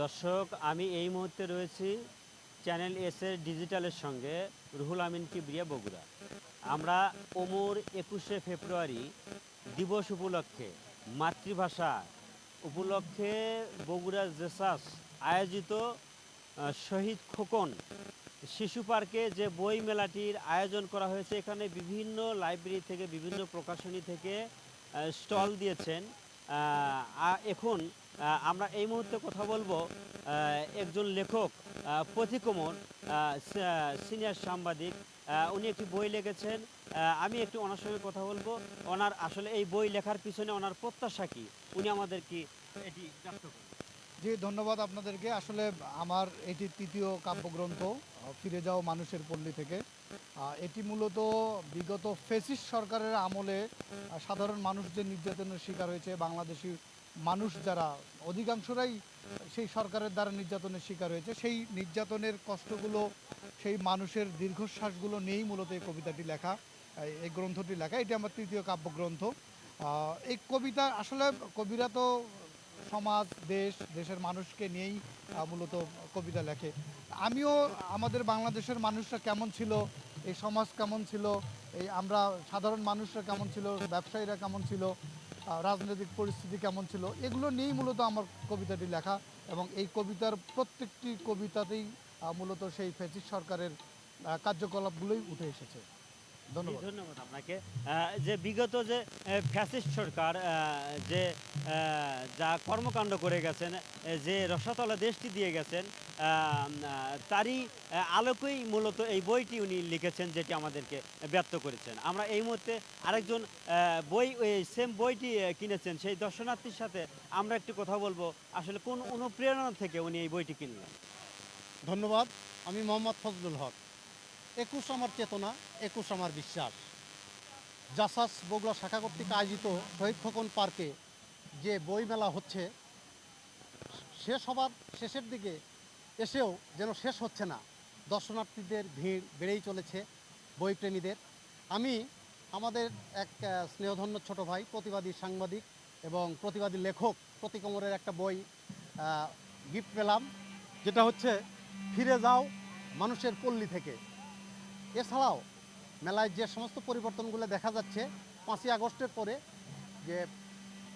দর্শক, আমি এই মুহূর্তে রয়েছি চ্যানেল এস এর ডিজিটালের সঙ্গে রুহুল আমিন কিবরিয়া বগুড়া। আমরা ওমর 21শে ফেব্রুয়ারি দিবস উপলক্ষে, মাতৃভাষা উপলক্ষে বগুড়া জেসাস আয়োজিত শহীদ খোকন শিশু পার্কে যে বই মেলাটির আয়োজন করা হয়েছে, এখানে বিভিন্ন লাইব্রেরি থেকে বিভিন্ন প্রকাশনী থেকে স্টল দিয়েছেন। এখন আমরা এই মুহূর্তে কথা বলবো একজন লেখক, পথিকমর, সিনিয়র সাংবাদিক। উনি একটি বই লিখেছেন। আমি একটু ওনার সঙ্গে কথা বলবো। ওনার আসলে এই বই লেখার পিছনে ওনার প্রত্যাশা কি, উনি আমাদের কি এটি ব্যক্ত করবেন। জি, ধন্যবাদ আপনাদেরকে। আসলে আমার এটি তৃতীয় কাব্যগ্রন্থ, ফিরে যাও মানুষের পল্লী থেকে। এটি মূলত বিগত ফ্যাসিস্ট সরকারের আমলে সাধারণ মানুষ যে নির্যাতনের শিকার হয়েছে, বাংলাদেশি মানুষ যারা অধিকাংশরাই সেই সরকারের দ্বারা নির্যাতনের শিকার হয়েছে, সেই নির্যাতনের কষ্টগুলো, সেই মানুষের দীর্ঘশ্বাসগুলো নিয়েই মূলত এই কবিতাটি লেখা, এই গ্রন্থটি লেখা। এটি আমার তৃতীয় কাব্যগ্রন্থ। এই কবিতা আসলে কবিরা তো সমাজ, দেশের মানুষকে নিয়েই মূলত কবিতা লেখে। আমিও আমাদের বাংলাদেশের মানুষরা কেমন ছিল, এই সমাজ কেমন ছিল, এই আমরা সাধারণ মানুষরা কেমন ছিল, ব্যবসায়ীরা কেমন ছিল, রাজনৈতিক পরিস্থিতি কেমন ছিল, এগুলো নিয়েই মূলত আমার কবিতাটি লেখা। এবং এই কবিতার প্রত্যেকটি কবিতাতেই মূলত সেই ফ্যাসিস্ট সরকারের কার্যকলাপগুলোই উঠে এসেছে। ধন্যবাদ। ধন্যবাদ আপনাকে। যে বিগত যে ফ্যাসিস্ট সরকার যে যা কর্মকাণ্ড করে গেছেন, যে রসাতলা দেশটি দিয়ে গেছেন, তারই আলোকেই মূলত এই বইটি উনি লিখেছেন, যেটি আমাদেরকে ব্যক্ত করেছেন। আমরা এই মুহূর্তে আরেকজন বই, সেম বইটি কিনেছেন সেই দর্শনার্থীর সাথে আমরা একটু কথা বলবো। আসলে কোন অনুপ্রেরণা থেকে উনি এই বইটি কিনলেন। ধন্যবাদ। আমি মোহাম্মদ ফজলুল হক। 21 আমার চেতনা, 21 আমার বিশ্বাস। জাসাস বগুড়া শাখা কর্তৃক আয়োজিত শহীদ খোকন পার্কে যে বই মেলা হচ্ছে, শেষ হবার শেষের দিকে এসেও যেন শেষ হচ্ছে না। দর্শনার্থীদের ভিড় বেড়েই চলেছে, বইপ্রেমীদের। আমি আমাদের এক স্নেহধন্য ছোট ভাই, প্রতিবাদী সাংবাদিক এবং প্রতিবাদী লেখক প্রতিকমরের একটা বই গিফট পেলাম, যেটা হচ্ছে ফিরে যাও মানুষের পল্লী থেকে। এছাড়াও মেলায় যে সমস্ত পরিবর্তনগুলো দেখা যাচ্ছে, 5ই আগস্টের পরে যে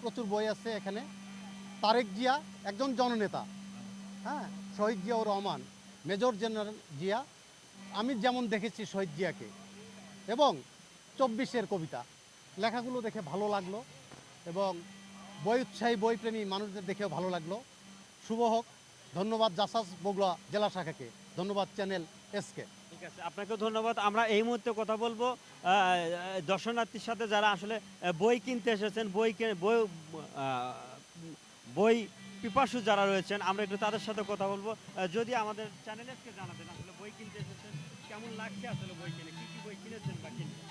প্রচুর বই আছে এখানে। তারেক জিয়া একজন জননেতা, হ্যাঁ, শহীদ জিয়াউর রহমান, মেজর জেনারেল জিয়া, আমি যেমন দেখেছি শহীদ জিয়াকে, এবং 24-এর কবিতা লেখাগুলো দেখে ভালো লাগলো, এবং বই উৎসাহী বইপ্রেমী মানুষদের দেখেও ভালো লাগলো। শুভ হোক। ধন্যবাদ জাসাস বগুড়া জেলা শাখাকে, ধন্যবাদ চ্যানেল এসকে। ঠিক আছে, আপনাকেও ধন্যবাদ। আমরা এই মুহূর্তে কথা বলবো দর্শনার্থীর সাথে, যারা আসলে বই কিনতে এসেছেন, বই পিপাসু যারা রয়েছেন, আমরা একটু তাদের সাথে কথা বলবো। যদি আমাদের চ্যানেলকে জানাতেন আসলে বই কিনতে এসেছেন, কেমন লাগছে আসলে বই কিনে, কি কি বই কিনেছেন বা কিনবেন।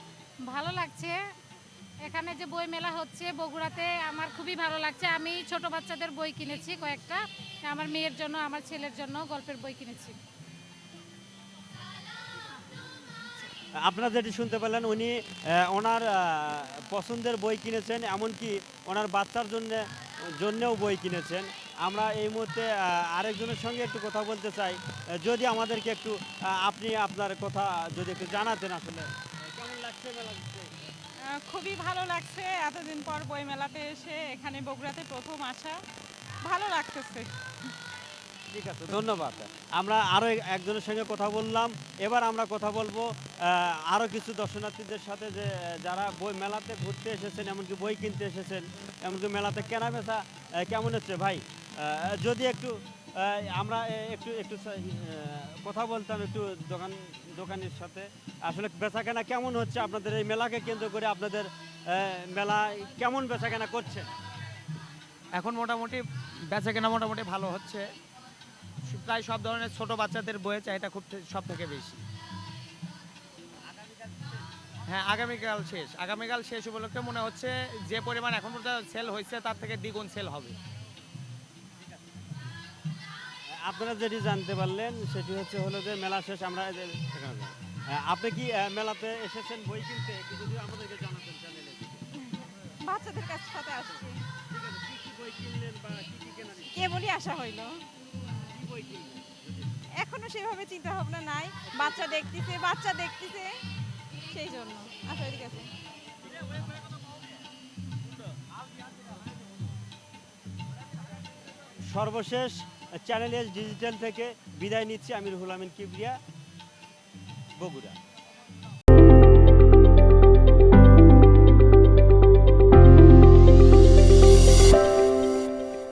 ভালো লাগছে। এখানে যে বই মেলা হচ্ছে বগুড়াতে, আমার খুবই ভালো লাগছে। আমি ছোট বাচ্চাদের বই কিনেছি কয়েকটা, আমার মেয়ের জন্য, আমার ছেলের জন্য গল্পের বই কিনেছি। আপনারা যেটি শুনতে পেলেন, উনি ওনার পছন্দের বই কিনেছেন, এমনকি ওনার বাচ্চার জন্যেও বই কিনেছেন। আমরা এই মুহূর্তে আরেকজনের সঙ্গে একটু কথা বলতে চাই। যদি আমাদেরকে একটু আপনি আপনার কথা যদি একটু জানাতেন, আসলে কেমন লাগছে মেলা দেখতে? খুবই ভালো লাগছে এতদিন পর বই মেলাতে এসে, এখানে বগুড়াতে প্রথম আসা, ভালো লাগতেছে। ঠিক আছে, ধন্যবাদ। আমরা আরও একজনের সঙ্গে কথা বললাম। এবার আমরা কথা বলবো আরও কিছু দর্শনার্থীদের সাথে, যে যারা বই মেলাতে ঘুরতে এসেছেন, এমনকি বই কিনতে এসেছেন, এমনকি মেলাতে কেনা বেচা কেমন হচ্ছে ভাই। যদি একটু আমরা একটু একটু কথা বলতাম একটু দোকানের সাথে, আসলে বেচা কেনা কেমন হচ্ছে আপনাদের এই মেলাকে কেন্দ্র করে, আপনাদের মেলা কেমন বেচা কেনা করছে। এখন মোটামুটি বেচাকেনা মোটামুটি ভালো হচ্ছে। প্রায় সব ধরনের ছোট বাচ্চাদের বইয়ের চাহিদা খুব সব থেকে বেশি। হ্যাঁ, আগামীকাল শেষ উপলক্ষে মনে হচ্ছে যে পরিমাণ এখন পর্যন্ত সেল হয়েছে তার থেকে দ্বিগুণ সেল হবে। আপনারা যেটি জানতে পারলেন সেটি হলো যে মেলা শেষ, আমরা আপনি কি মেলাতে এসেছেন বই কিনতে, একটু যদি আমাদেরকে জানাতেন চ্যানেলে। বাচ্চাদের কাছে সাথে আসছি, ঠিক আছে, কি কি বই কিনলেন বা কি কি কেনা কেবলই আসা হইলো। বই কিনবেন? এখনো সেভাবে চিন্তা ভাবনা নাই, বাচ্চা দেখতেছে সেই জন্য আসলে এদিকে আছে। সর্বশেষ চ্যানেল এস ডিজিটাল থেকে বিদায় নিচ্ছি আমি রুহুল আমিন কিবরিয়া, বগুড়া।